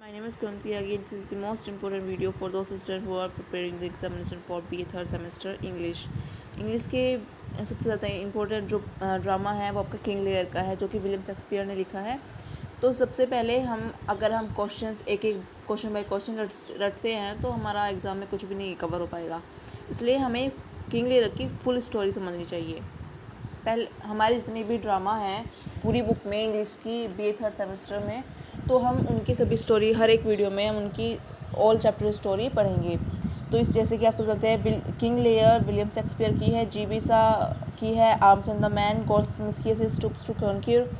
My name is Kunti. Again, this is the most important video for those students who are preparing the examination for BA third semester English. English के सबसे ज़्यादा important जो drama है वो आपका King Lear का है, जो कि विलियम शेक्सपियर ने लिखा है। तो सबसे पहले अगर हम क्वेश्चंस एक एक क्वेश्चन बाय क्वेश्चन रटते हैं तो हमारा एग्ज़ाम में कुछ भी नहीं कवर हो पाएगा। इसलिए हमें किंग लेयर की फुल स्टोरी समझनी चाहिए। पहले हमारी जितनी भी ड्रामा है पूरी बुक में इंग्लिश की BA थर्ड सेमेस्टर में, तो हम उनकी सभी स्टोरी हर एक वीडियो में हम उनकी ऑल चैप्टर स्टोरी पढ़ेंगे। तो इस जैसे कि आप सब जानते हैं किंग लेयर विलियम शेक्सपियर की है, GB सा की है arms and the man, Goldsmith की है स्टूप्स टू कॉन्क्यूर,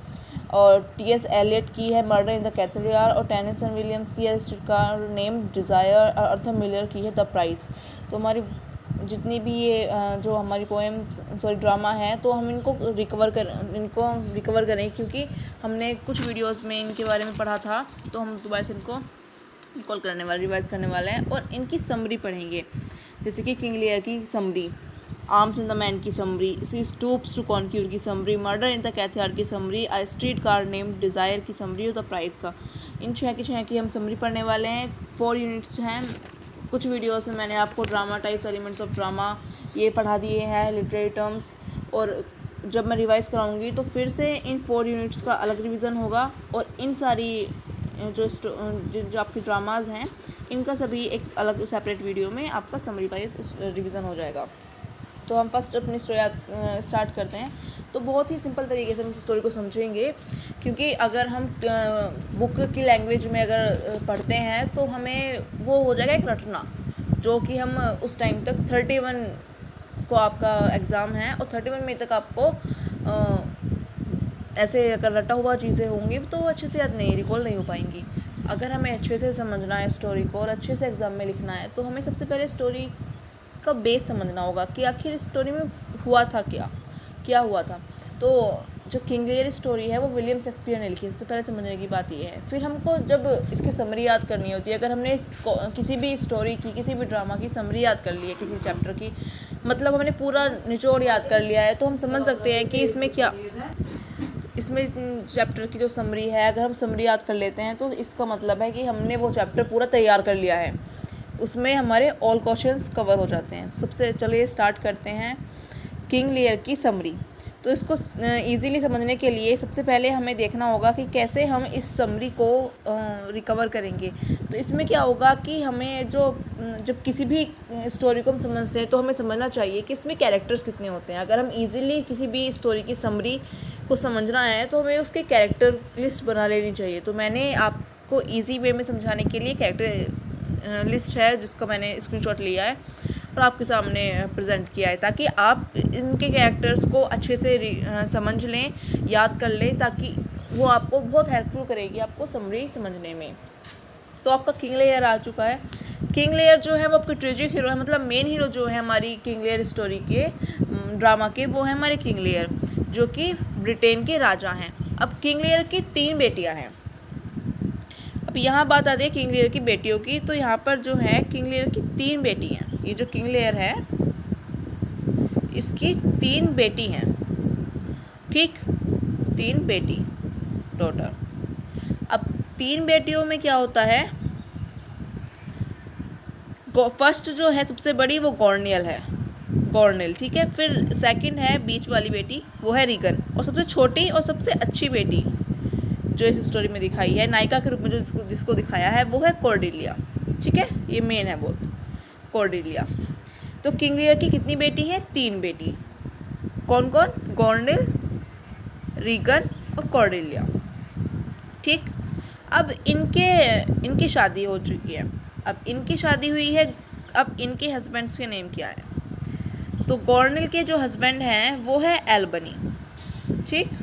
और TS एलियट की है मर्डर इन द कैथेड्रल, और टेनिसन विलियम्स की है स्ट्रीटकार नेम डिज़ायर, और अर्थर मिलर की है द प्राइस। तो हमारी जितनी भी ये जो हमारी ड्रामा है तो हम इनको रिकवर करें, क्योंकि हमने कुछ वीडियोस में इनके बारे में पढ़ा था, तो हम दोबारा से इनको रिवाइज़ करने वाले हैं और इनकी समरी पढ़ेंगे। जैसे कि किंग लेयर की summary, arms in the man की summary, she stoops to conquer की summary, murder in the cathedral की summary, a streetcar named desire की समरी और द प्राइस का। इन 6 की हम समरी पढ़ने वाले हैं। 4 यूनिट्स हैं। कुछ वीडियोस में मैंने आपको drama types, elements of drama ये पढ़ा दिए हैं, लिटरेरी टर्म्स, और जब मैं रिवाइज़ कराऊंगी तो फिर से इन 4 यूनिट्स का अलग रिवीजन होगा, और इन सारी जो आपकी ड्रामाज हैं इनका सभी एक अलग सेपरेट वीडियो में आपका समरी वाइज रिवीजन हो जाएगा। तो हम फर्स्ट अपनी स्टोरी स्टार्ट करते हैं। तो बहुत ही सिंपल तरीके से हम इस स्टोरी को समझेंगे, क्योंकि अगर हम बुक की लैंग्वेज में अगर पढ़ते हैं तो हमें वो हो जाएगा एक रटना, जो कि हम उस टाइम तक 31 को आपका एग्ज़ाम है और 31 मई तक आपको ऐसे अगर रटा हुआ चीज़ें होंगी तो वो अच्छे से याद नहीं, रिकॉल नहीं हो पाएंगी। अगर हमें अच्छे से समझना है स्टोरी को और अच्छे से एग्ज़ाम में लिखना है तो हमें सबसे पहले स्टोरी का बेस समझना होगा कि आखिर स्टोरी में हुआ था क्या हुआ था। तो जो किंग लेयर स्टोरी है वो विलियम शेक्सपियर ने लिखी है, सबसे पहले समझने की बात ये है। फिर हमको जब इसकी समरी याद करनी होती है, अगर हमने किसी भी स्टोरी की, किसी भी ड्रामा की समरी याद कर ली है, किसी चैप्टर की, मतलब हमने पूरा निचोड़ याद कर लिया है, तो हम समझ सकते हैं कि इसमें चैप्टर की जो समरी है, अगर हम समरी याद कर लेते हैं तो इसका मतलब है कि हमने वो चैप्टर पूरा तैयार कर लिया है, उसमें हमारे ऑल क्वेश्चंस कवर हो जाते हैं। सबसे चलिए स्टार्ट करते हैं किंग लेयर की समरी। तो इसको इजीली समझने के लिए सबसे पहले हमें देखना होगा कि कैसे हम इस समरी को रिकवर करेंगे। तो इसमें क्या होगा कि हमें जब किसी भी स्टोरी को हम समझते हैं तो हमें समझना चाहिए कि इसमें कैरेक्टर्स कितने होते हैं। अगर हम इजीली किसी भी स्टोरी की समरी को समझना है तो हमें उसके कैरेक्टर लिस्ट बना लेनी चाहिए। तो मैंने आपको ईजी वे में समझाने के लिए कैरेक्टर लिस्ट है जिसका मैंने स्क्रीनशॉट लिया है और आपके सामने प्रेजेंट किया है, ताकि आप इनके कैरेक्टर्स को अच्छे से समझ लें, याद कर लें, ताकि वो आपको बहुत हेल्पफुल करेगी आपको समरी समझने में। तो आपका किंग लेयर आ चुका है। किंग लेयर जो है वो आपके ट्रेजिक हीरो है, मतलब मेन हीरो जो है हमारी किंग लेयर स्टोरी के ड्रामा के, वो है हमारे किंग लेयर, जो कि ब्रिटेन के राजा हैं। अब किंग लेयर की 3 बेटियाँ हैं। अब यहाँ बात आती है किंग लेयर की बेटियों की। तो यहाँ पर जो है किंग लेयर की 3 बेटी हैं। ये जो किंग लेयर है इसकी 3 बेटी हैं, ठीक, 3 बेटी टोटल। अब 3 बेटियों में क्या होता है, फर्स्ट जो है सबसे बड़ी वो गॉर्नेल, ठीक है। फिर सेकंड है बीच वाली बेटी, वो है रीगन, और सबसे छोटी और सबसे अच्छी बेटी जो इस स्टोरी में दिखाई है नायिका के रूप में जो जिसको दिखाया है वो है कॉर्डेलिया, ठीक है। ये मेन है बहुत, कॉर्डेलिया। तो किंग लेयर की कितनी बेटी हैं? 3 बेटी। कौन कौन? गॉर्नेल, रीगन और कॉर्डेलिया, ठीक। अब इनकी शादी हो चुकी है। अब इनकी शादी हुई है। अब इनके हस्बैंड्स के नेम क्या है? तो गॉर्नेल के जो हस्बैंड हैं वो है एल्बनी, ठीक,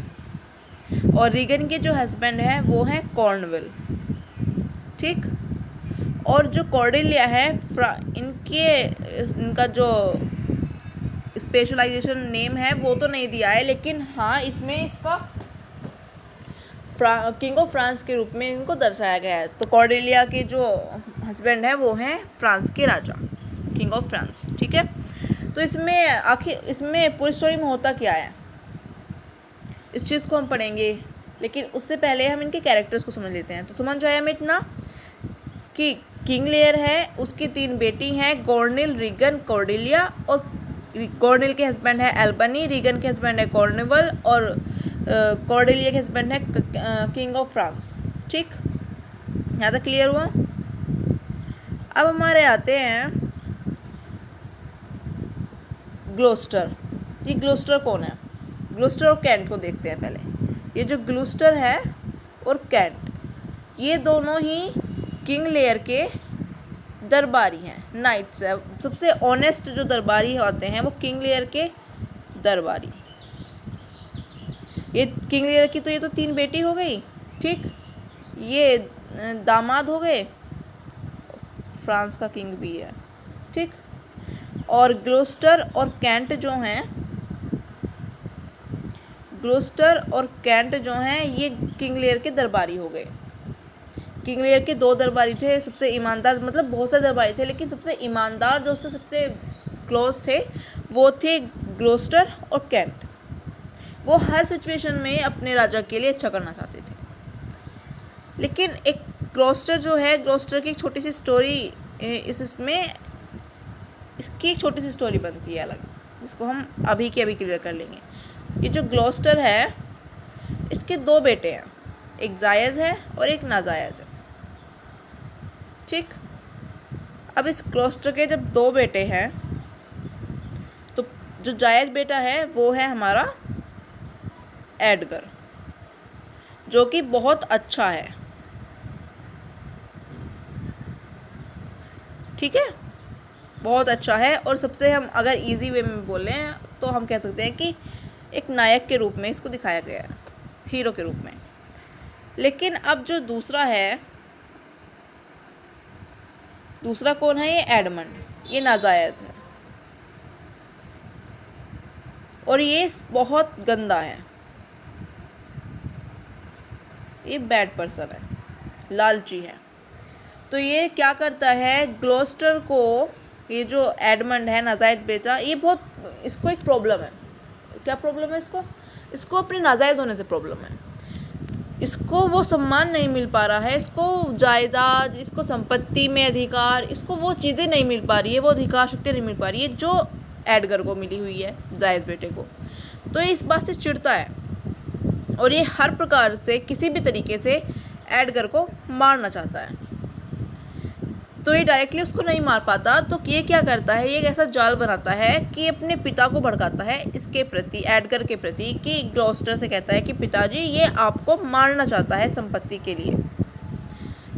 और रीगन के जो हस्बैंड है वो है कॉर्नवेल, ठीक। और जो कॉर्डेलिया है इनका जो स्पेशलाइजेशन नेम है वो तो नहीं दिया है, लेकिन हाँ इसमें इसका किंग ऑफ फ्रांस के रूप में इनको दर्शाया गया है। तो कॉर्डेलिया के जो हस्बैंड है वो हैं फ्रांस के राजा, किंग ऑफ फ्रांस, ठीक है। तो इसमें पूरी स्टोरी में होता क्या है इस चीज़ को हम पढ़ेंगे, लेकिन उससे पहले हम इनके कैरेक्टर्स को समझ लेते हैं। तो समझ आया हमें इतना कि किंग लेयर है, उसकी 3 बेटी हैं, कॉर्नेल, रीगन, कॉर्डेलिया, और कॉर्नेल के हस्बैंड है एल्बनी, रीगन के हस्बैंड है कॉर्नेवल, और कॉर्डेलिया के हस्बैंड है किंग ऑफ फ्रांस। ठीक, यहाँ तक क्लियर हुआ। अब हमारे आते हैं ग्लोस्टर। ये ग्लोस्टर कौन है? ग्लोस्टर और कैंट को देखते हैं पहले। ये जो ग्लोस्टर है और कैंट, ये दोनों ही किंग लेयर के दरबारी हैं, नाइट्स है। सबसे ऑनेस्ट जो दरबारी होते हैं वो किंग लेयर के दरबारी। ये किंग लेयर की तो ये तो 3 बेटी हो गई, ठीक, ये दामाद हो गए, फ्रांस का किंग भी है, ठीक। और ग्लोस्टर और कैंट जो हैं, ग्लोस्टर और कैंट जो हैं ये किंग लेयर के दरबारी हो गए। किंग लेयर के 2 दरबारी थे, सबसे ईमानदार, मतलब बहुत सारे दरबारी थे, लेकिन सबसे ईमानदार जो उसके सबसे क्लोज थे वो थे ग्लोस्टर और कैंट। वो हर सिचुएशन में अपने राजा के लिए अच्छा करना चाहते थे। लेकिन एक ग्लोस्टर जो है, ग्लोस्टर की एक छोटी सी स्टोरी इसमें इसकी एक छोटी सी स्टोरी बनती है अलग, जिसको हम अभी के अभी क्लियर कर लेंगे। ये जो ग्लोस्टर है इसके 2 बेटे हैं, एक जायज़ है और एक नाजायज़ है, ठीक। अब इस ग्लोस्टर के जब 2 बेटे हैं तो जो जायज़ बेटा है वो है हमारा एडगर, जो कि बहुत अच्छा है, ठीक है, बहुत अच्छा है। और सबसे हम अगर इजी वे में बोलें तो हम कह सकते हैं कि एक नायक के रूप में इसको दिखाया गया है, हीरो के रूप में। लेकिन अब जो दूसरा है, दूसरा कौन है? ये एडमंड, ये नाजायज़ है और ये बहुत गंदा है, ये बैड पर्सन है, लालची है। तो ये क्या करता है, ग्लोस्टर को, ये जो एडमंड है नाजायज़ बेटा, ये बहुत, इसको एक प्रॉब्लम है। क्या प्रॉब्लम है इसको? इसको अपने नाजायज़ होने से प्रॉब्लम है। इसको वो सम्मान नहीं मिल पा रहा है, इसको जायदाद, इसको संपत्ति में अधिकार, इसको वो चीज़ें नहीं मिल पा रही है, वो अधिकार शक्ति नहीं मिल पा रही है जो एडगर को मिली हुई है, जायज़ बेटे को। तो ये इस बात से चिढ़ता है और ये हर प्रकार से किसी भी तरीके से एडगर को मारना चाहता है। तो ये डायरेक्टली उसको नहीं मार पाता, तो ये क्या करता है, ये एक ऐसा जाल बनाता है कि अपने पिता को भड़काता है इसके प्रति, एडगर के प्रति, कि ग्लोस्टर से कहता है कि पिताजी ये आपको मारना चाहता है संपत्ति के लिए,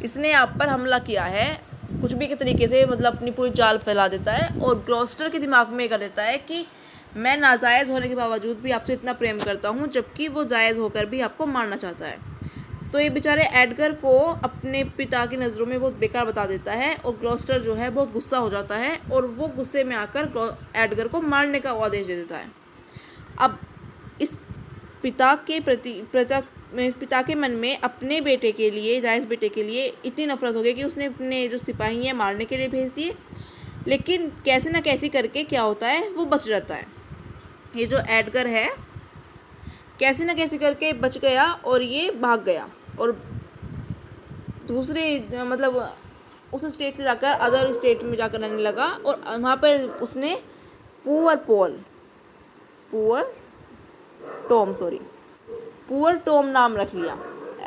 इसने आप पर हमला किया है, कुछ भी के तरीके से, मतलब अपनी पूरी जाल फैला देता है। और ग्लोस्टर के दिमाग में कर देता है कि मैं नाजायज़ होने के बावजूद भी आपसे इतना प्रेम करता हूँ, जबकि वो जायज़ होकर भी आपको मारना चाहता है। तो ये बेचारे एडगर को अपने पिता की नज़रों में बहुत बेकार बता देता है और ग्लोस्टर जो है बहुत गुस्सा हो जाता है और वो गुस्से में आकर एडगर को मारने का आदेश दे देता है। अब इस पिता के प्रति इस पिता के मन में अपने बेटे के लिए, जायज़ बेटे के लिए इतनी नफरत हो गई कि उसने अपने जो सिपाही हैं मारने के लिए भेज दिए। लेकिन कैसे ना कैसे करके क्या होता है, वो बच जाता है। ये जो एडगर है कैसे ना कैसे करके बच गया और ये भाग गया और दूसरे, मतलब उस स्टेट से जाकर अदर स्टेट में जाकर रहने लगा। और वहाँ पर उसने पुअर टॉम नाम रख लिया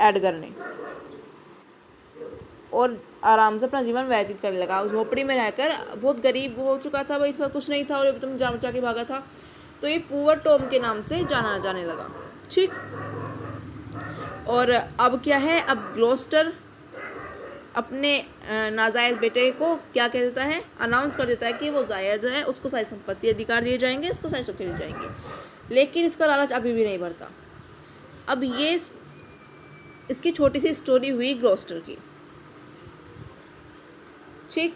एडगर ने और आराम से अपना जीवन व्यतीत करने लगा। उस झोपड़ी में रहकर, बहुत गरीब हो चुका था भाई, इस पर कुछ नहीं था और एकदम जान बचा के भागा था, तो ये पुअर टॉम के नाम से जाना जाने लगा, ठीक। और अब क्या है, अब ग्लोस्टर अपने नाजायज़ बेटे को क्या कह देता है, अनाउंस कर देता है कि वो जायज़ है, उसको सारी संपत्ति अधिकार दिए जाएंगे, उसको सारी शक्ति दी जाएंगी। लेकिन इसका लालच अभी भी नहीं भरता। अब ये इसकी छोटी सी स्टोरी हुई ग्लोस्टर की, ठीक।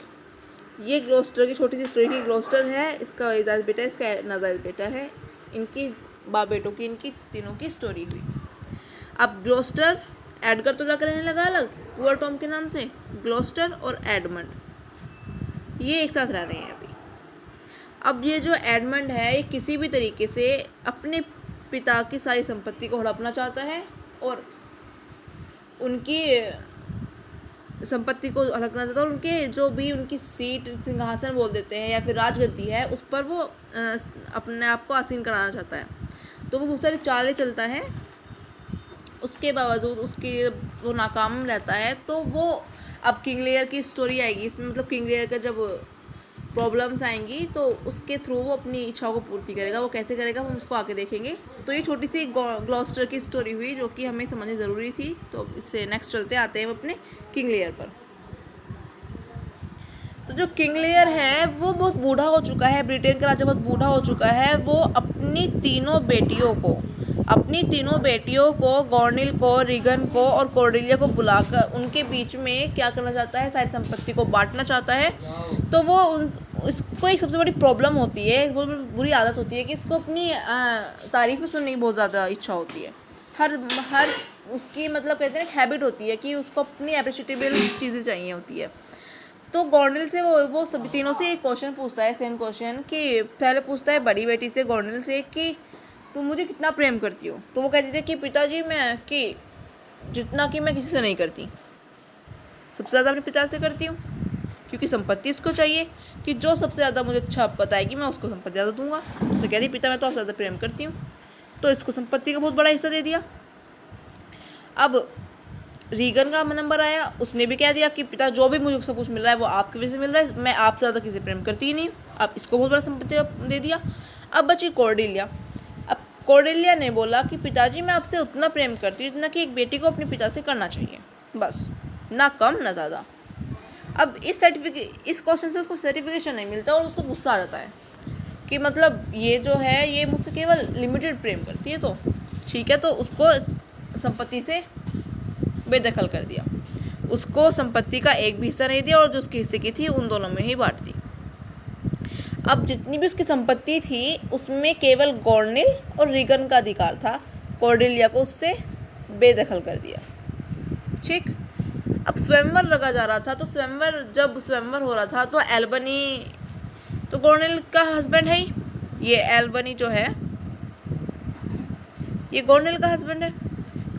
ये ग्लोस्टर की छोटी सी स्टोरी की, ग्लोस्टर है, इसका जायज़ बेटा, इसका नाजायज़ बेटा है, इनकी बाप बेटों की, इनकी तीनों की स्टोरी हुई। अब ग्लोस्टर, एडगर तो जाकर रहने लगा अलग पुअर टॉम के नाम से, ग्लोस्टर और एडमंड ये एक साथ रह रहे हैं अभी। अब ये जो एडमंड है ये किसी भी तरीके से अपने पिता की सारी संपत्ति को हड़पना चाहता है और उनकी संपत्ति को अलग करना चाहता है और उनके जो भी उनकी सीट सिंहासन बोल देते हैं या फिर राजगद्दी है उस पर वो अपने आप को आसीन कराना चाहता है। तो वो बहुत सारी चालें चलता है, उसके बावजूद उसकी वो नाकाम रहता है। तो वो अब किंग लेयर की स्टोरी आएगी इसमें, मतलब किंग लेयर का जब प्रॉब्लम्स आएंगी तो उसके थ्रू वो अपनी इच्छाओं को पूर्ति करेगा। वो कैसे करेगा हम उसको आगे देखेंगे। तो ये छोटी सी ग्लॉस्टर की स्टोरी हुई जो कि हमें समझनी ज़रूरी थी। तो इससे नेक्स्ट चलते आते हैं हम अपने किंग लेयर पर। तो जो किंग लेयर है वो बहुत बूढ़ा हो चुका है, ब्रिटेन का राजा बहुत बूढ़ा हो चुका है। वो अपनी तीनों बेटियों को गॉर्निल को, रीगन को और कॉर्डेलिया को बुलाकर उनके बीच में क्या करना चाहता है, सारी संपत्ति को बांटना चाहता है। तो वो इसको एक सबसे बड़ी प्रॉब्लम होती है, बहुत बुरी आदत होती है कि इसको अपनी तारीफ़ें सुनने की बहुत ज़्यादा इच्छा होती है। हर उसकी मतलब कहते हैं हैबिट होती है कि उसको अपनी अप्रिशिएटेबल चीज़ें चाहिए होती है। तो गॉर्निल से वो सभी तीनों से एक क्वेश्चन पूछता है, सेम क्वेश्चन, कि पहले पूछता है बड़ी बेटी से गॉर्निल से कि तुम मुझे कितना प्रेम करती हो। तो वो कहती थी कि पिताजी मैं कि जितना कि मैं किसी से नहीं करती, सबसे ज़्यादा अपने पिता से करती हूँ क्योंकि संपत्ति इसको चाहिए कि जो सबसे ज़्यादा मुझे अच्छा पता है कि मैं उसको संपत्ति ज़्यादा दूंगा। उसने कह दी पिता मैं तो आपसे ज़्यादा प्रेम करती हूँ, तो इसको संपत्ति का बहुत बड़ा हिस्सा दे दिया। अब रीगन का नंबर आया, उसने भी कह दिया कि पिता जो भी मुझे सब कुछ मिल रहा है वो आपकी वजह से मिल रहा है, मैं आपसे ज़्यादा किसी प्रेम करती ही नहीं हूँ। अब इसको बहुत बड़ा संपत्ति दे दिया। अब बची कॉर्डेलिया। अब कॉर्डेलिया ने बोला कि पिताजी मैं आपसे उतना प्रेम करती हूँ जितना कि एक बेटी को अपने पिता से करना चाहिए, बस, ना कम ना ज़्यादा। अब इस क्वेश्चन से उसको सर्टिफिकेशन नहीं मिलता और उसको गुस्सा आ जाता है कि मतलब ये जो है ये मुझसे केवल लिमिटेड प्रेम करती है, तो ठीक है। तो उसको संपत्ति से बेदखल कर दिया, उसको संपत्ति का एक भी हिस्सा नहीं दिया और जो उसके हिस्से की थी उन दोनों में ही बांट दी। अब जितनी भी उसकी संपत्ति थी उसमें केवल गॉर्निल और रीगन का अधिकार था, कॉर्डेलिया को उससे बेदखल कर दिया। ठीक। अब स्वयंवर लगा जा रहा था, तो जब स्वयंवर हो रहा था तो एल्बनी तो गॉर्निल का हस्बैंड है ही, ये एल्बनी जो है ये गॉर्निल का हस्बैंड है,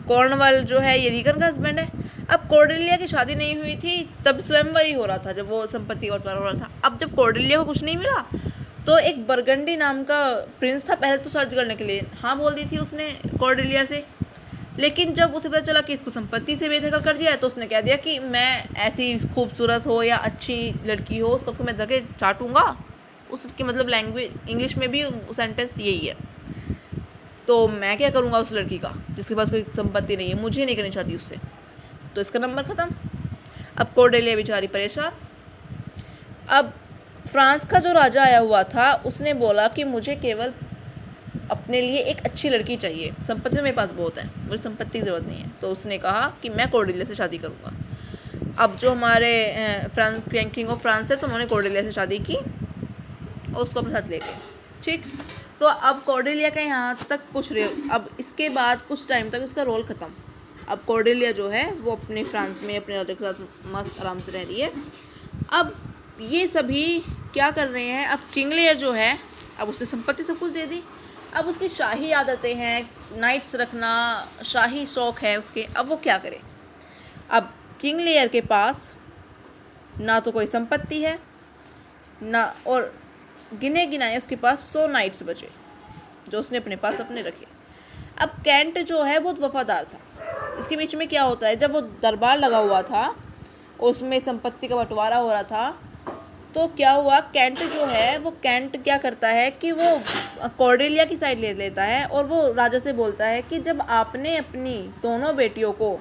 कॉर्नवाल जो है ये रीगन का हस्बैंड है। अब कॉर्डेलिया की शादी नहीं हुई थी तब स्वयंवर ही हो रहा था, जब वो संपत्ति का बंटवारा हो रहा था। अब जब कॉर्डेलिया को कुछ नहीं मिला तो एक बरगंडी नाम का प्रिंस था, पहले तो शादी करने के लिए हाँ बोल दी थी उसने कॉर्डेलिया से, लेकिन जब उसे पता चला कि इसको संपत्ति से बेदखल कर दिया है तो उसने कह दिया कि मैं ऐसी खूबसूरत हो या अच्छी लड़की हो उसको मैं धके चाटूंगा। उसकी मतलब लैंग्वेज इंग्लिश में भी सेंटेंस यही है, तो मैं क्या करूँगा उस लड़की का जिसके पास कोई संपत्ति नहीं है, मुझे नहीं करनी चाहती उससे। तो इसका नंबर ख़त्म। अब कॉर्डेलिया बेचारी परेशान। अब फ्रांस का जो राजा आया हुआ था उसने बोला कि मुझे केवल अपने लिए एक अच्छी लड़की चाहिए, संपत्ति तो मेरे पास बहुत है, मुझे संपत्ति की ज़रूरत नहीं है। तो उसने कहा कि मैं कॉर्डेलिया से शादी करूँगा। अब जो हमारे किंग ऑफ फ्रांस है तो उन्होंने कॉर्डेलिया से शादी की और उसको अपने साथ ले गए। ठीक। तो अब कॉर्डेलिया का यहाँ तक कुछ अब इसके बाद कुछ टाइम तक उसका रोल ख़त्म। अब कॉर्डेलिया जो है वो अपने फ्रांस में अपने राजा के साथ मस्त आराम से रह रही है। अब ये सभी क्या कर रहे हैं, अब किंग लेयर जो है अब उसने संपत्ति सब कुछ दे दी। अब उसकी शाही आदतें हैं, नाइट्स रखना शाही शौक़ है उसके। अब वो क्या करे, अब किंग लेयर के पास ना तो कोई संपत्ति है ना, और गिने गिनाए उसके पास 100 नाइट्स बचे जो उसने अपने पास अपने रखे। अब कैंट जो है बहुत वफादार था। इसके बीच में क्या होता है, जब वो दरबार लगा हुआ था उसमें संपत्ति का बंटवारा हो रहा था तो क्या हुआ, कैंट जो है वो कैंट क्या करता है कि वो कॉर्डेलिया की साइड ले लेता है और वो राजा से बोलता है कि जब आपने अपनी दोनों बेटियों को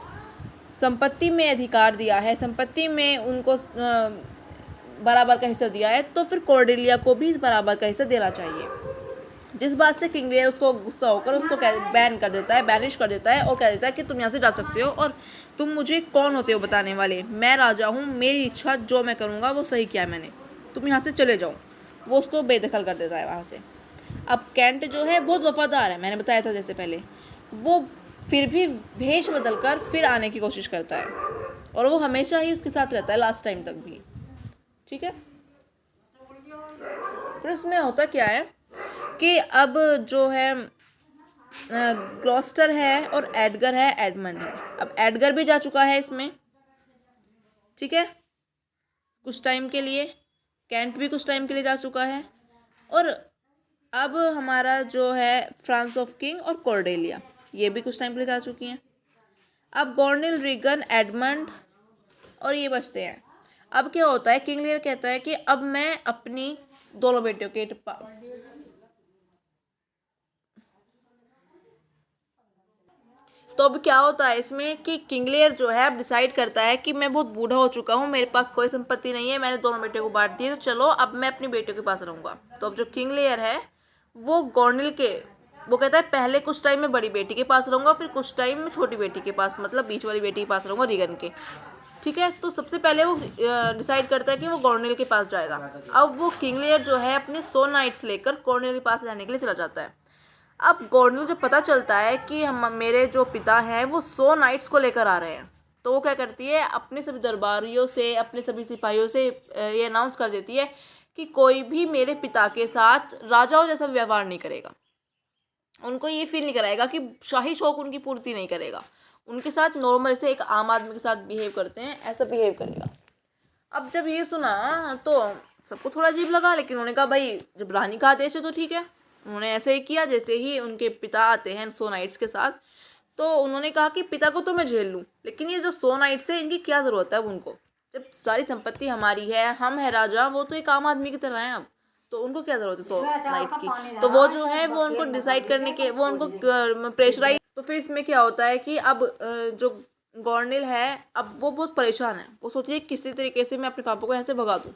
संपत्ति में अधिकार दिया है, संपत्ति में उनको बराबर का हिस्सा दिया है, तो फिर कॉर्डेलिया को भी बराबर का हिस्सा देना चाहिए। जिस बात से किंग लेयर उसको गुस्सा होकर उसको बैनिश कर देता है और कह देता है कि तुम यहाँ से जा सकते हो और तुम मुझे कौन होते हो बताने वाले, मैं राजा हूँ, मेरी इच्छा जो मैं करूँगा वो सही किया मैंने, तुम यहाँ से चले जाओ। वो उसको बेदखल कर देता है वहाँ से। अब कैंट जो है बहुत वफादार है, मैंने बताया था जैसे पहले, वो फिर भी भेष बदल कर फिर आने की कोशिश करता है और वो हमेशा ही उसके साथ रहता है लास्ट टाइम तक भी। ठीक है। फिर उसमें होता क्या है कि अब जो है ग्लॉस्टर है और एडगर है, एडमंड है। अब एडगर भी जा चुका है इसमें। ठीक है, कुछ टाइम के लिए। कैंट भी कुछ टाइम के लिए जा चुका है। और अब हमारा जो है फ्रांस ऑफ किंग और कॉर्डेलिया, ये भी कुछ टाइम के लिए जा चुकी हैं। अब गॉर्निल, रीगन, एडमंड और ये बचते हैं। अब क्या होता है, किंग लियर कहता है कि अब मैं अपनी दोनों बेटियों के तो अब क्या होता है इसमें कि किंग लियर जो है अब डिसाइड करता है कि मैं बहुत बूढ़ा हो चुका हूँ, मेरे पास कोई संपत्ति नहीं है, मैंने दोनों बेटियों को बांट दी, तो चलो अब मैं अपनी बेटियों के पास रहूँगा। तो अब जो किंग लियर है वो गॉर्निल के, वो कहता है पहले कुछ टाइम मैं बड़ी बेटी के पास रहूँगा, फिर कुछ टाइम मैं छोटी बेटी के पास, मतलब बीच वाली बेटी के पास रहूँगा, रीगन के। ठीक है, तो सबसे पहले वो डिसाइड करता है कि वो गॉर्निल के पास जाएगा। अब वो किंग लियर जो है अपने 100 नाइट्स लेकर गॉर्निल के पास रहने के लिए चला जाता है। अब गॉर्निल जब पता चलता है कि हम मेरे जो पिता हैं वो 100 नाइट्स को लेकर आ रहे हैं, तो वो क्या करती है, अपने सभी दरबारियों से, अपने सभी सिपाहियों से ये अनाउंस कर देती है कि कोई भी मेरे पिता के साथ राजाओं जैसा व्यवहार नहीं करेगा। उनको ये फील नहीं कराएगा कि शाही शौक उनकी पूर्ति नहीं करेगा, उनके साथ नॉर्मल से एक आम आदमी के साथ बिहेव करते हैं ऐसा बिहेव करेगा। अब जब ये सुना तो सबको थोड़ा अजीब लगा, लेकिन उन्होंने कहा भाई जब रानी का आदेश है तो ठीक है। उन्होंने ऐसे ही किया। जैसे ही उनके पिता आते हैं 100 नाइट्स के साथ, तो उन्होंने कहा कि पिता को तो मैं झेल लूँ, लेकिन ये जो 100 नाइट्स है इनकी क्या ज़रूरत है अब उनको, जब सारी संपत्ति हमारी है, हम है राजा, वो तो एक आम आदमी की तरह हैं अब, तो उनको क्या ज़रूरत है 100 नाइट्स की। तो वो जो है वो उनको डिसाइड करने के, वो उनको प्रेशराइज। तो फिर इसमें क्या होता है कि अब जो गॉर्निल है अब वो बहुत परेशान है, वो सोच रही है किसी तरीके से मैं अपने पापा को यहाँ से भगा दूँ।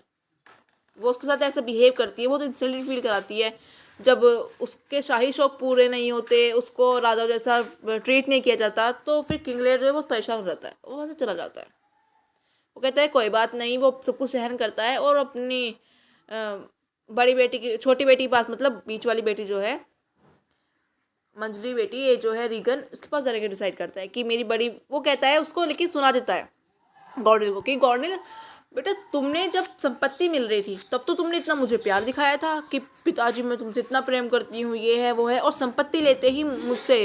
वो उसके साथ ऐसे बिहेव करती है, बहुत इंसल्टेड फील कराती है जब उसके शाही शौक पूरे नहीं होते, उसको राजा जैसा ट्रीट नहीं किया जाता। तो फिर किंग लियर जो है बहुत परेशान हो जाता है, वो वहाँ से चला जाता है। वो कहता है कोई बात नहीं, वो सब कुछ सहन करता है और अपनी बड़ी बेटी की, छोटी बेटी के पास, मतलब बीच वाली बेटी जो है, मंजली बेटी, ये जो है रीगन, उसके पास जाने के डिसाइड करता है कि मेरी बड़ी, वो कहता है उसको, लेकिन सुना देता है गॉर्निल को कि गॉर्निल बेटा, तुमने जब संपत्ति मिल रही थी तब तो तुमने इतना मुझे प्यार दिखाया था कि पिताजी मैं तुमसे इतना प्रेम करती हूँ, ये है वो है, और संपत्ति लेते ही मुझसे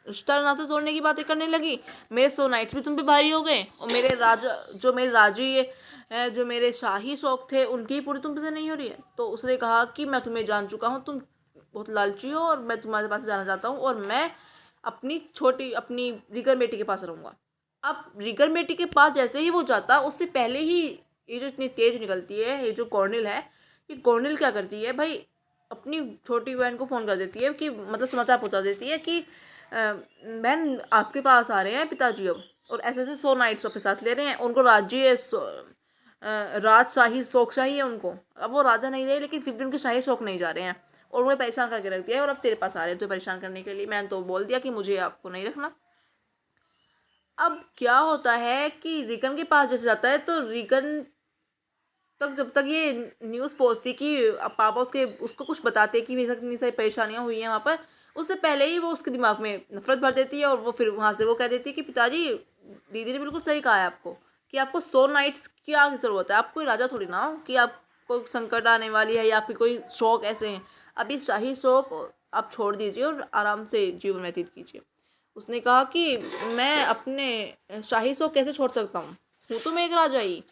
रिश्ता नाता तोड़ने की बातें करने लगी। मेरे 100 नाइट्स भी तुम पे भारी हो गए, और मेरे राजा, जो मेरे राजी, जो मेरे शाही शौक थे उनकी पूरी तुम पे नहीं हो रही है। तो उसने कहा कि मैं तुम्हें जान चुका हूँ, तुम बहुत लालची हो और मैं तुम्हारे पास जाना चाहता हूँ, और मैं अपनी रीगन बेटी के पास रहूँगा। अब रीगन बेटी के पास जैसे ही वो जाता, उससे पहले ही ये जो इतनी तेज निकलती है, ये जो कॉर्निल है, ये कॉर्निल क्या करती है भाई, अपनी छोटी बहन को फ़ोन कर देती है कि मतलब समाचार पहुंचा देती है कि बहन आपके पास आ रहे हैं पिताजी अब, और ऐसे ऐसे 100 नाइट्स अपने साथ ले रहे हैं, उनको राज्य राजशाही शौकशाही है उनको। अब वो राजा नहीं रहे, लेकिन फिर भी उनके शाही शौक नहीं जा रहे हैं, और उन्हें परेशान करके रख दिया है, और अब तेरे पास आ रहे हैं तो परेशान करने के लिए। मैंने तो बोल दिया कि मुझे आपको नहीं रखना। अब क्या होता है कि रीगन के पास जैसे जाता है, तो रीगन तक, जब तक ये न्यूज़ पहुंचती कि अब पापा उसको कुछ बताते कि मेरे साथ इतनी सारी परेशानियां हुई हैं वहाँ पर, उससे पहले ही वो उसके दिमाग में नफरत भर देती है, और वो फिर वहाँ से वो कह देती है कि पिताजी, दीदी ने बिल्कुल सही कहा है आपको कि आपको 100 नाइट्स की क्या ज़रूरत है, आप कोई राजा थोड़ी ना हो कि आपको संकट आने वाली है, या फिर कोई शौक ऐसे हैं। अब ये शाही शौक आप छोड़ दीजिए और आराम से जीवन व्यतीत कीजिए। उसने कहा कि मैं अपने शाही शौक कैसे छोड़ सकता हूँ तो मैं एक राजा ही,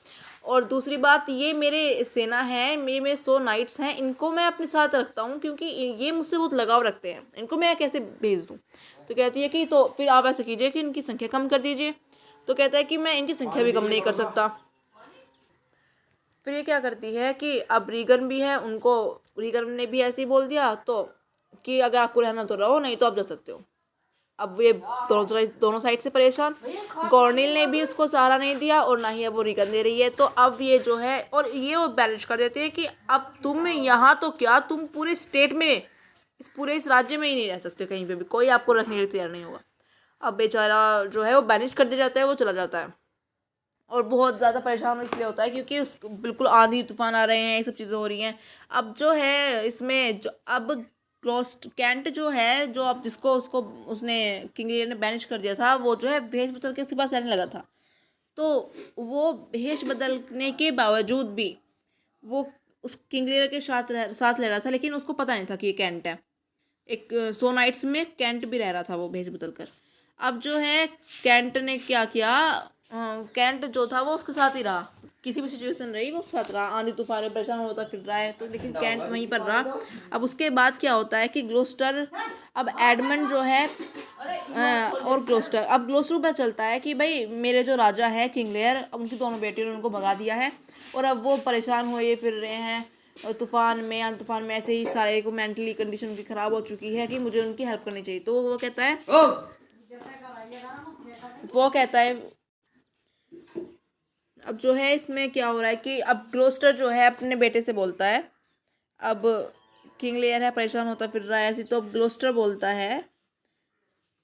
और दूसरी बात, ये मेरे सेना है, ये मेरे 100 नाइट्स हैं, इनको मैं अपने साथ रखता हूँ क्योंकि ये मुझसे बहुत लगाव रखते हैं, इनको मैं कैसे भेज दूँ। तो कहती है कि तो फिर आप ऐसा कीजिए कि इनकी संख्या कम कर दीजिए। तो कहता है कि मैं इनकी संख्या भी कम नहीं कर सकता। फिर ये क्या करती है कि अब रीगन भी है, उनको रीगन ने भी ऐसे ही बोल दिया तो कि अगर आपको रहना तो रहो, नहीं तो आप जा सकते हो। अब ये दोनों साइड से परेशान, गॉर्निल ने भी उसको सहारा नहीं दिया और ना ही अब वो रीगन दे रही है। तो अब ये जो है, और ये वो बैलेंस कर देते हैं कि अब तुम यहाँ तो क्या, तुम पूरे स्टेट में, इस राज्य में ही नहीं रह सकते, कहीं पे भी कोई आपको रखने के लिए तैयार नहीं होगा। अब बेचारा जो है वो बैनिश कर दिया जाता है, वो चला जाता है, और बहुत ज़्यादा परेशान इसलिए होता है क्योंकि उस बिल्कुल आंधी तूफान आ रहे हैं, ये सब चीज़ें हो रही हैं। अब जो है इसमें जो अब क्लोस्ट कैंट जो है, जो अब जिसको उसको उसने किंग लियर ने बैनिश कर दिया था, वो जो है भेष बदल के उसके पास रहने लगा था। तो वो भेष बदलने के बावजूद भी वो उस किंग लियर के साथ रह रहा था, लेकिन उसको पता नहीं था कि ये कैंट है। एक 100 नाइट्स में कैंट भी रह रहा था वो भेष बदल कर। अब जो है कैंट ने क्या किया, कैंट जो था वो उसके साथ ही रहा, किसी भी सिचुएशन रही वो उसके साथ रहा, आंधी तूफान में परेशान होता फिर रहा है तो, लेकिन कैंट वहीं पर रहा। अब उसके बाद क्या होता है कि ग्लोस्टर, अब एडमंड जो है और ग्लोस्टर, अब ग्लोस्टर को पता चलता है कि भाई मेरे जो राजा हैं किंग लेयर, अब उनकी दोनों बेटियों ने उनको भगा दिया है और अब वो परेशान हुए फिर रहे हैं और तूफान में ऐसे ही सारे को मेंटली कंडीशन उनकी ख़राब हो चुकी है कि मुझे उनकी हेल्प करनी चाहिए। तो वो कहता है अब जो है इसमें क्या हो रहा है कि अब ग्लोस्टर जो है अपने बेटे से बोलता है, अब किंग लेयर है परेशान होता फिर रहा है ऐसी, तो अब ग्लोस्टर बोलता है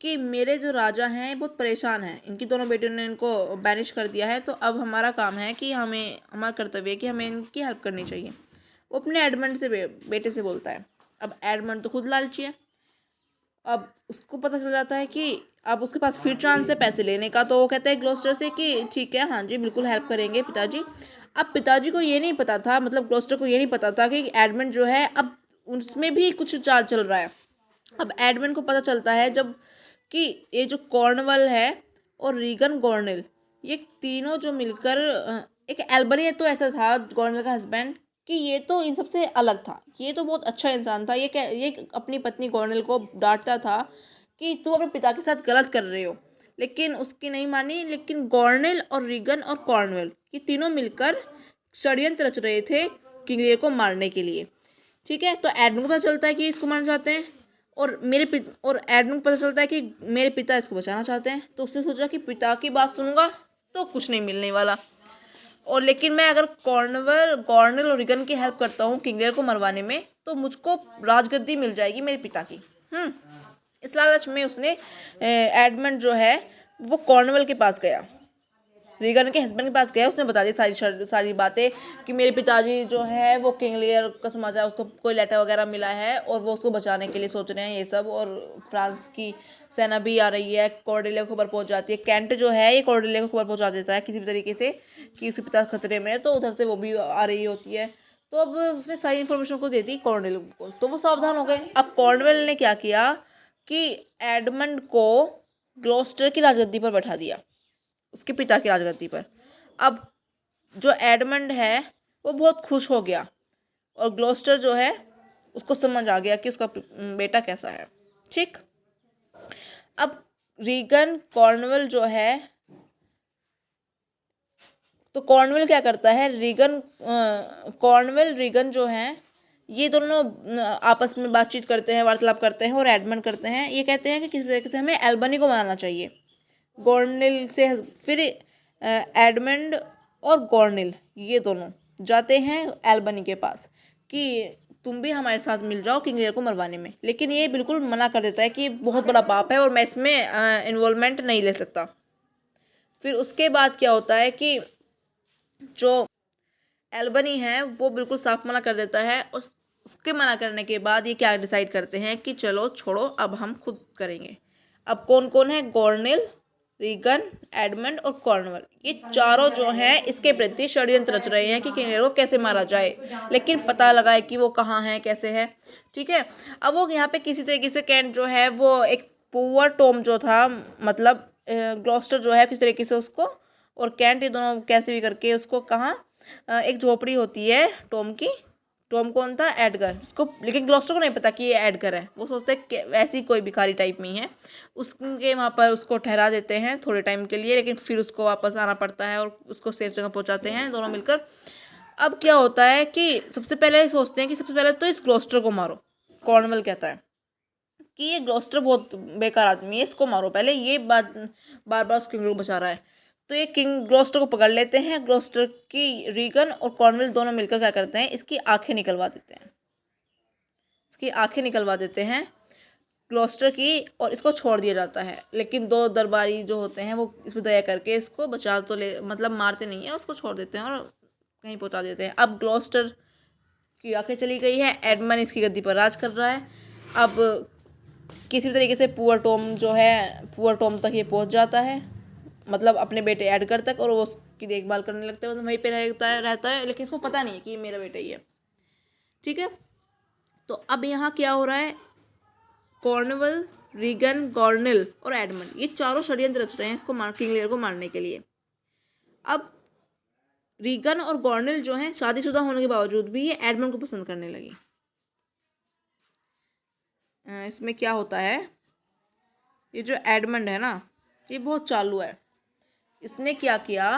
कि मेरे जो राजा हैं बहुत परेशान हैं, इनकी दोनों बेटियों ने इनको बैनिश कर दिया है, तो अब हमारा काम है कि हमारा कर्तव्य है कि हमें इनकी हेल्प करनी चाहिए। वो अपने एडमंड से बेटे से बोलता है। अब एडमंड तो खुद लालची है, अब उसको पता चल जाता है कि अब उसके पास फिर चांस है पैसे लेने का, तो वो कहता है ग्लोस्टर से कि ठीक है, हाँ जी बिल्कुल हेल्प करेंगे पिताजी। अब पिताजी को ये नहीं पता था, मतलब ग्लोस्टर को ये नहीं पता था कि एडमंड जो है अब उसमें भी कुछ चाल चल रहा है। अब एडमंड को पता चलता है जब कि ये जो कॉर्नवल है और रीगन गॉर्नेल, ये तीनों जो मिलकर एक एल्बनी तो ऐसा था गॉर्नेल का हस्बैंड कि ये तो इन सबसे अलग था, ये तो बहुत अच्छा इंसान था, ये अपनी पत्नी गॉर्नेल को डांटता था कि तुम अपने पिता के साथ गलत कर रहे हो, लेकिन उसकी नहीं मानी। लेकिन गॉर्नेल और रीगन और कॉर्नवेल ये तीनों मिलकर षड्यंत्र रच रहे थे किंग लियर को मारने के लिए। ठीक है, तो एडमंड को पता चलता है कि इसको मारना चाहते हैं और और एडमंड को पता चलता है कि मेरे पिता इसको बचाना चाहते हैं, तो उसने सोचा कि पिता की बात सुनूंगा तो कुछ नहीं मिलने वाला, और लेकिन मैं अगर गॉर्नेल और रिगन की हेल्प करता हूँ किंग लियर को मरवाने में तो मुझको राजगद्दी मिल जाएगी मेरे पिता की। इस लालच में उसने एडमंड जो है वो कॉर्नवल के पास गया, रीगन के हस्बैंड के पास गया, उसने बता दी सारी बातें कि मेरे पिताजी जो है वो किंग लियर का समाचार, उसको कोई लेटर वगैरह मिला है और वो उसको बचाने के लिए सोच रहे हैं ये सब, और फ्रांस की सेना भी आ रही है। कॉर्डेलिया को खबर पहुंच जाती है, कैंट जो है ये कॉर्डेलिया को खबर पहुंचा देता है किसी भी तरीके से कि उसके पिता खतरे में है, तो उधर से वो भी आ रही होती है। तो अब उसने सारी इन्फॉर्मेशन को दे दी कॉर्नवेल को, तो वो सावधान हो गए। अब कॉर्नवेल ने क्या किया कि एडमंड को ग्लोस्टर की राजगद्दी पर बैठा दिया, उसके पिता की राजगद्दी पर। अब जो एडमंड है वो बहुत खुश हो गया और ग्लोस्टर जो है उसको समझ आ गया कि उसका बेटा कैसा है। ठीक, अब रीगन कॉर्नवेल जो है, तो कॉर्नवेल क्या करता है, कॉर्नवेल रीगन जो है ये दोनों आपस में बातचीत करते हैं, वार्तालाप करते हैं और एडमंड करते हैं, ये कहते हैं कि किसी तरीके से हमें एल्बनी को मनाना चाहिए। गॉर्नेल से फिर एडमंड और गॉर्नेल ये दोनों जाते हैं एल्बनी के पास कि तुम भी हमारे साथ मिल जाओ किंग लियर को मरवाने में, लेकिन ये बिल्कुल मना कर देता है कि ये बहुत बड़ा पाप है और मैं इसमें इन्वॉल्वमेंट नहीं ले सकता। फिर उसके बाद क्या होता है कि जो एल्बनी है वो बिल्कुल साफ मना कर देता है, और उसके मना करने के बाद ये क्या डिसाइड करते हैं कि चलो छोड़ो अब हम खुद करेंगे। अब कौन कौन है, गॉर्नेल, रीगन, एडमंड और कॉर्नवल, ये चारों जो हैं इसके प्रति षड्यंत्र रच रहे हैं कि किंग लियर को कैसे मारा जाए, लेकिन पता लगा है कि वो कहाँ है कैसे है। ठीक है, अब वो यहाँ पे किसी तरीके से कैंट जो है वो एक पुअर टॉम जो था, मतलब ग्लॉस्टर जो है किस तरीके से उसको और कैंट ये दोनों कैसे भी करके उसको कहाँ एक झोपड़ी होती है टॉम की, टॉम कौन था, एडगर, उसको, लेकिन ग्लॉस्टर को नहीं पता कि ये एडगर है, वो सोचते हैं कि ऐसी कोई भिखारी टाइप में ही है, उसके वहाँ पर उसको ठहरा देते हैं थोड़े टाइम के लिए, लेकिन फिर उसको वापस आना पड़ता है और उसको सेफ जगह पहुँचाते हैं दोनों मिलकर। अब क्या होता है कि सबसे पहले सोचते हैं कि सबसे पहले तो इस ग्लॉस्टर को मारो, कॉर्नवल कहता है कि ये ग्लॉस्टर बहुत बेकार आदमी है, इसको मारो पहले, ये बार बार उस किंग को बचा रहा है। तो ये किंग ग्लॉस्टर को पकड़ लेते हैं, ग्लॉस्टर की रीगन और कॉर्नवेल दोनों मिलकर क्या करते हैं, इसकी आंखें निकलवा देते हैं, इसकी आंखें निकलवा देते हैं ग्लॉस्टर की, और इसको छोड़ दिया जाता है। लेकिन दो दरबारी जो होते हैं वो इस पर दया करके इसको बचा तो ले, मतलब मारते नहीं है, उसको छोड़ देते हैं और कहीं पहुंचा देते हैं। अब ग्लॉस्टर की आंखें चली गई है, एडमंड इसकी गद्दी पर राज कर रहा है। अब किसी भी तरीके से पुअर टॉम जो है, पुअर टॉम तक ये पहुंच जाता है, मतलब अपने बेटे एडगर तक, और वो उसकी देखभाल करने लगता है, मतलब वहीं पे रहता है, लेकिन इसको पता नहीं है कि ये मेरा बेटा ही है। ठीक है, तो अब यहाँ क्या हो रहा है, कॉर्नवल, रीगन, गॉर्नेल और एडमंड ये चारों षड्यंत्र रच रहे हैं इसको किंग लियर को मारने के लिए। अब रीगन और गॉर्नेल जो हैं शादीशुदा होने के बावजूद भी ये एडमंड को पसंद करने लगी। इसमें क्या होता है, ये जो एडमंड है ना, ये बहुत चालू है। इसने क्या किया,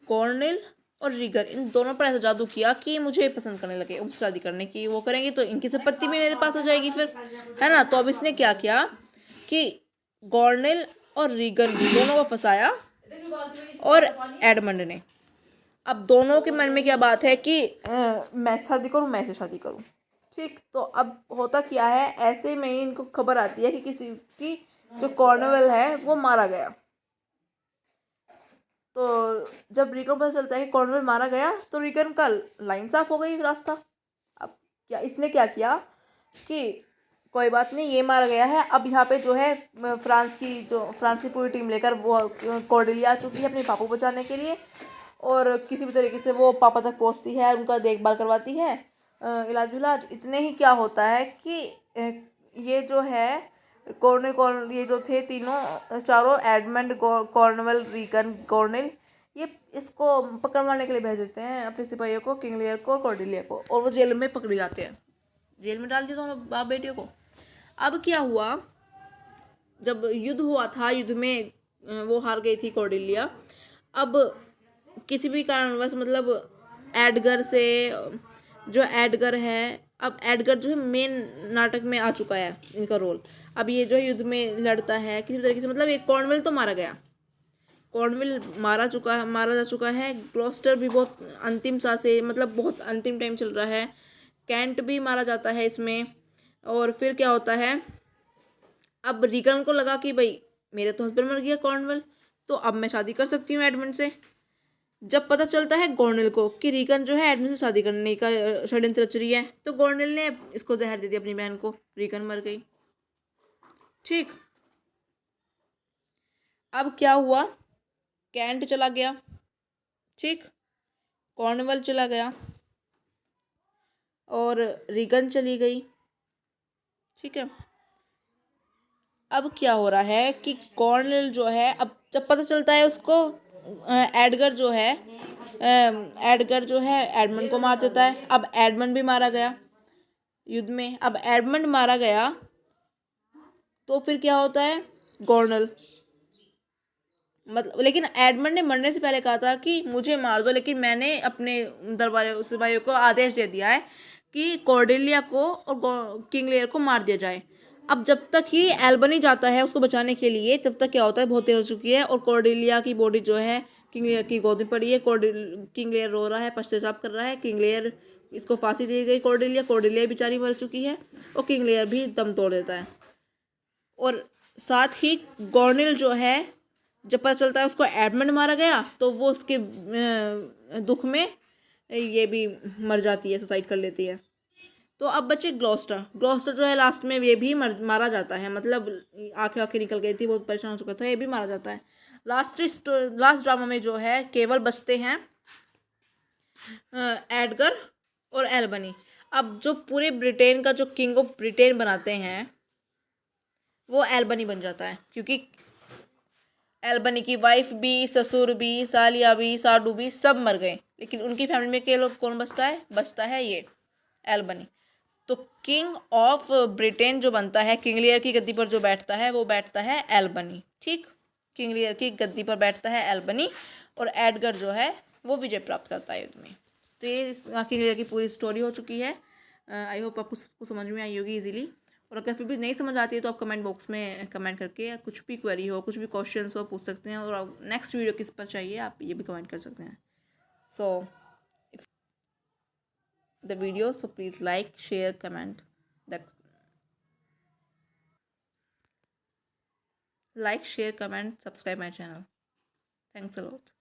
कॉर्नेल और रीगन इन दोनों पर ऐसा जादू किया कि मुझे पसंद करने लगे। अब शादी करने की वो करेंगे तो इनकी संपत्ति भी मेरे पास आ जाएगी फिर, है ना। तो अब इसने क्या किया कि कॉर्नेल और रीगन दोनों को फंसाया और एडमंड ने। अब दोनों के मन में क्या बात है कि मैं शादी करूं, मैं से शादी करूं। ठीक, तो अब होता क्या है, ऐसे में ही इनको खबर आती है कि किसी की जो कॉर्नवेल है वो मारा गया। तो जब रीगन को पता चलता है कि कॉर्नवेल मारा गया तो रीगन का लाइन साफ हो गई रास्ता। अब क्या इसने क्या किया कि कोई बात नहीं, ये मारा गया है, अब यहाँ पे जो है फ्रांस की पूरी टीम लेकर वो कॉर्डेलिया आ चुकी है अपने पापा बचाने के लिए। और किसी भी तरीके से वो पापा तक पहुँचती है, उनका देखभाल करवाती है, इलाज विलाज। इतने ही क्या होता है कि ये जो है ये जो थे तीनों चारों, एडमंड, कॉर्नवेल, रीगन, कॉर्नेल, ये इसको पकड़वाने के लिए भेज देते हैं अपने सिपाहियों को, किंग लियर को, कॉर्डेलिया को, और वो जेल में पकड़ जाते हैं। जेल में डाल दिया दोनों बाप बेटियों को। अब क्या हुआ, जब युद्ध हुआ था, युद्ध में वो हार गई थी कॉर्डेलिया। अब किसी भी कारणवश मतलब एडगर से, जो एडगर है, अब एडगर जो है मेन नाटक में आ चुका है इनका रोल। अब ये जो युद्ध में लड़ता है किसी भी तरीके से, मतलब एक कॉर्नवेल तो मारा गया, कॉर्नवेल मारा जा चुका है। ग्लॉस्टर भी बहुत अंतिम सांसें, मतलब बहुत अंतिम टाइम चल रहा है। कैंट भी मारा जाता है इसमें। और फिर क्या होता है, अब रीगन को लगा कि भाई मेरे तो हस्बैंड मर गया कॉर्नवेल, तो अब मैं शादी कर सकती हूँ एडमंड से। जब पता चलता है गॉर्नेल को कि रीगन जो है एडमंड से शादी करने का षड्यंत्र रच रही है, तो गॉर्नेल ने इसको जहर दे दिया अपनी बहन को, रीगन मर गई। ठीक, अब क्या हुआ, कैंट चला गया, ठीक, कॉर्नवेल चला गया और रीगन चली गई। ठीक है, अब क्या हो रहा है कि कॉर्नवेल जो है, अब जब पता चलता है उसको, एडगर जो है एडमंड को मार देता है। अब एडमंड भी मारा गया युद्ध में। अब एडमंड मारा गया तो फिर क्या होता है, कॉर्नल, मतलब, लेकिन एडमंड ने मरने से पहले कहा था कि मुझे मार दो, लेकिन मैंने अपने दरबार सिपाहियों को आदेश दे दिया है कि कॉर्डेलिया को और किंग लियर को मार दिया जाए। अब जब तक ही एल्बनी जाता है उसको बचाने के लिए, जब तक क्या होता है, बहुत देर हो चुकी है और कॉर्डेलिया की बॉडी जो है किंग लियर की गोद में पड़ी है। किंग लियर रो रहा है, पश्चाताप कर रहा है। किंग लियर, इसको फांसी दी गई, कॉर्डेलिया बेचारी मर चुकी है और किंग लियर भी दम तोड़ देता है। और साथ ही गॉर्नेल जो है, जब पता चलता है उसको एडमंड मारा गया, तो वो उसके दुख में ये भी मर जाती है, सुसाइड कर लेती है। तो अब बचे ग्लॉस्टर जो है लास्ट में ये भी मारा जाता है, मतलब आंखें निकल गई थी, बहुत परेशान हो चुका था, ये भी मारा जाता है। लास्ट ड्रामा में जो है केवल बचते हैं एडगर और एल्बनी। अब जो पूरे ब्रिटेन का जो किंग ऑफ ब्रिटेन बनाते हैं वो एल्बनी बन जाता है, क्योंकि एल्बनी की वाइफ भी, ससुर भी, सालिया भी, साडू भी सब मर गए, लेकिन उनकी फैमिली में के लोग कौन बचता है ये एल्बनी। तो किंग ऑफ ब्रिटेन जो बनता है, किंग लियर की गद्दी पर जो बैठता है वो बैठता है एल्बनी। ठीक, किंग लियर की गद्दी पर बैठता है एल्बनी और एडगर जो है वो विजय प्राप्त करता है युद्ध में। तो ये किंग लियर की पूरी स्टोरी हो चुकी है। आई होप आपको समझ में आई होगी इजीली। और अगर फिर भी नहीं समझ आती है तो आप कमेंट बॉक्स में कमेंट करके कुछ भी क्वेरी हो, कुछ भी क्वेश्चन हो, पूछ सकते हैं। और नेक्स्ट वीडियो किस पर चाहिए आप ये भी कमेंट कर सकते हैं। So if the video, so please like, share, comment, that like, share, comment, subscribe my channel. Thanks a lot.